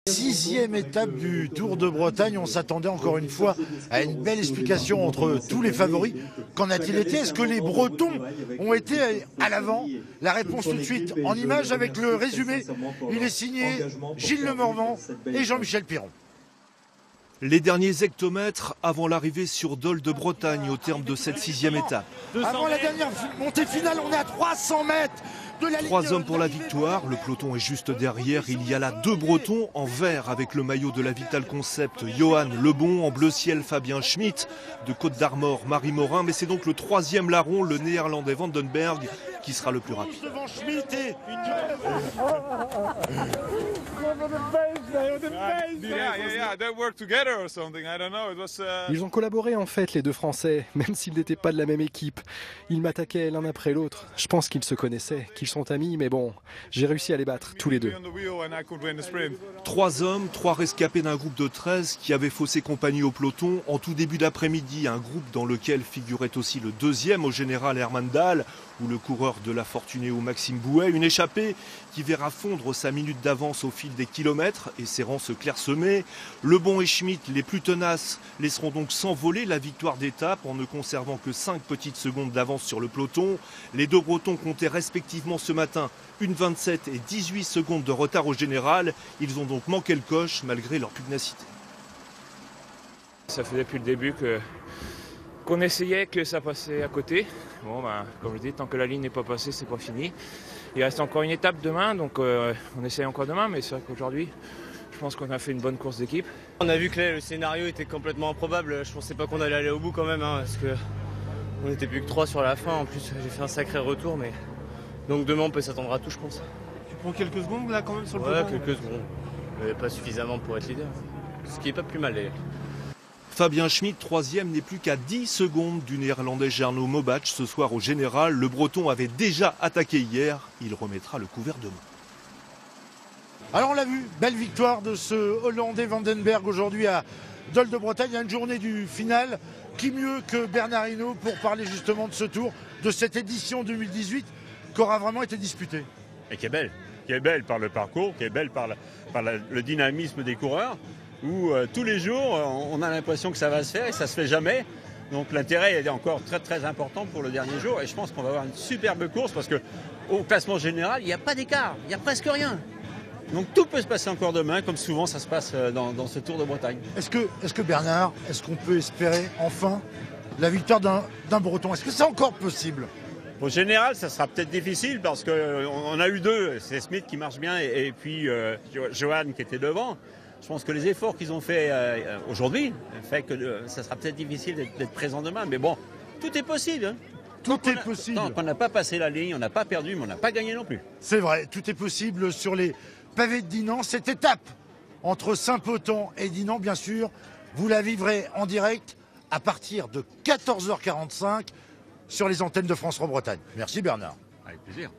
Sixième étape du Tour de Bretagne, on s'attendait encore une fois à une belle explication entre tous les favoris. Qu'en a-t-il été? Est-ce que les Bretons ont été à l'avant? La réponse tout de suite en image avec le résumé. Il est signé Gilles Lenormand et Jean-Michel Piron. Les derniers hectomètres avant l'arrivée sur Dol de Bretagne au terme de cette sixième étape. Avant la dernière montée finale, on est à 300 mètres de la ligne. 3 hommes pour la victoire, le peloton est juste derrière. Il y a là 2 Bretons en vert avec le maillot de la Vital Concept, Johan Lebon, en bleu ciel Fabien Schmitt, de Côte d'Armor Marie Morin. Mais c'est donc le 3e larron, le néerlandais Vandenberg, qui sera le plus rapide. Devant Schmitt et Ils ont collaboré en fait, les deux Français, même s'ils n'étaient pas de la même équipe. Ils m'attaquaient l'un après l'autre. Je pense qu'ils se connaissaient, qu'ils sont amis, mais bon, j'ai réussi à les battre, tous les deux. 3 hommes, 3 rescapés d'un groupe de 13 qui avait faussé compagnie au peloton en tout début d'après-midi. Un groupe dans lequel figurait aussi le 2e au général Herman Dahl ou le coureur de la Fortunéo Maxime Bouet. Une échappée qui verra fondre sa minute d'avance au fil des kilomètres et ses rangs se clairsemer. Lebon et Schmitt, les plus tenaces, laisseront donc s'envoler la victoire d'étape en ne conservant que 5 petites secondes d'avance sur le peloton. Les 2 Bretons comptaient respectivement ce matin 1,27 et 18 secondes de retard au général. Ils ont donc manqué le coche malgré leur pugnacité. Ça fait depuis le début qu'on essayait que ça passait à côté. Bon, comme je dis, tant que la ligne n'est pas passée, c'est pas fini. Il reste encore une étape demain, donc on essaye encore demain, mais c'est vrai qu'aujourd'hui, je pense qu'on a fait une bonne course d'équipe. On a vu que le scénario était complètement improbable. Je pensais pas qu'on allait aller au bout quand même, parce que on n'était plus que 3 sur la fin. En plus, j'ai fait un sacré retour, mais donc demain on peut s'attendre à tout, je pense. Tu prends quelques secondes là quand même sur le peloton? Ouais, quelques secondes, mais pas suffisamment pour être leader. Ce qui est pas plus mal d'ailleurs. Fabien Schmitt, 3e, n'est plus qu'à 10 secondes du néerlandais Jarno Mobach ce soir au général. Le Breton avait déjà attaqué hier, il remettra le couvert demain. Alors on l'a vu, belle victoire de ce Hollandais Vandenberg aujourd'hui à Dol de Bretagne. Il y a une journée du final. Qui mieux que Bernard Hinault pour parler justement de ce tour, de cette édition 2018 qui aura vraiment été disputée. Et qui est belle par le parcours, qui est belle par le dynamisme des coureurs, où tous les jours on a l'impression que ça va se faire et ça se fait jamais. Donc l'intérêt est encore très très important pour le dernier jour et je pense qu'on va avoir une superbe course parce qu'au classement général, il n'y a pas d'écart, il n'y a presque rien. Donc tout peut se passer encore demain, comme souvent ça se passe dans ce Tour de Bretagne. Est-ce que Bernard, est-ce qu'on peut espérer enfin la victoire d'un Breton? Est-ce que c'est encore possible? Au général, ça sera peut-être difficile parce qu'on a eu 2, c'est Smith qui marche bien et puis Johan qui était devant. Je pense que les efforts qu'ils ont fait aujourd'hui fait que ça sera peut-être difficile d'être présent demain. Mais bon, tout est possible. Hein. Tout est possible. Tant qu'on n'a pas passé la ligne, on n'a pas perdu, mais on n'a pas gagné non plus. C'est vrai, tout est possible sur les pavés de Dinan. Cette étape entre Saint-Potent et Dinan, bien sûr, vous la vivrez en direct à partir de 14h45 sur les antennes de France Bretagne. Merci Bernard. Avec plaisir.